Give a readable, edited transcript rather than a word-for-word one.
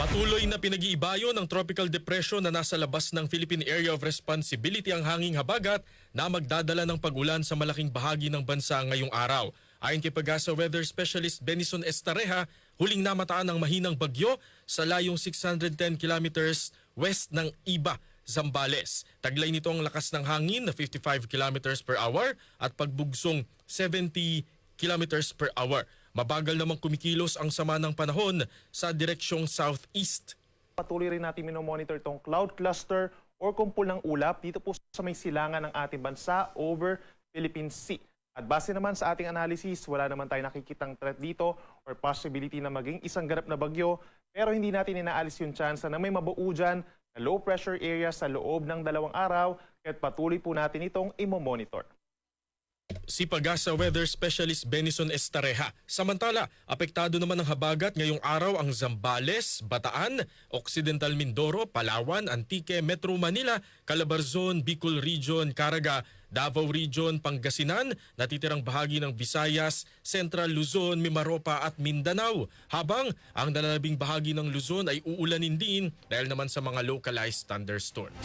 Patuloy na pinag-iibayo ng tropical depression na nasa labas ng Philippine Area of Responsibility ang hanging habagat na magdadala ng pag-ulan sa malaking bahagi ng bansa ngayong araw. Ayon kay Pag-asa Weather Specialist Benison Estareja, huling namataan ang mahinang bagyo sa layong 610 kilometers west ng Iba, Zambales. Taglay nito ang lakas ng hangin na 55 kilometers per hour at pagbugsong 70 kilometers per hour. Mabagal namang kumikilos ang sama ng panahon sa direksyong southeast. Patuloy rin natin minomonitor itong cloud cluster or kumpul ng ulap dito po sa may silangan ng ating bansa over Philippine Sea. At base naman sa ating analysis, wala naman tayo nakikitang threat dito or possibility na maging isang ganap na bagyo. Pero hindi natin inaalis yung chance na may mabuo dyan na low pressure area sa loob ng 2 araw. Kaya't patuloy po natin itong imomonitor. Si Pag-asa Weather Specialist Benison Estareja. Samantala, apektado naman ng habagat ngayong araw ang Zambales, Bataan, Occidental Mindoro, Palawan, Antique, Metro Manila, Calabarzon, Bicol Region, Caraga, Davao Region, Pangasinan, natitirang bahagi ng Visayas, Central Luzon, Mimaropa at Mindanao. Habang ang nalalabing bahagi ng Luzon ay uulanin din dahil naman sa mga localized thunderstorms.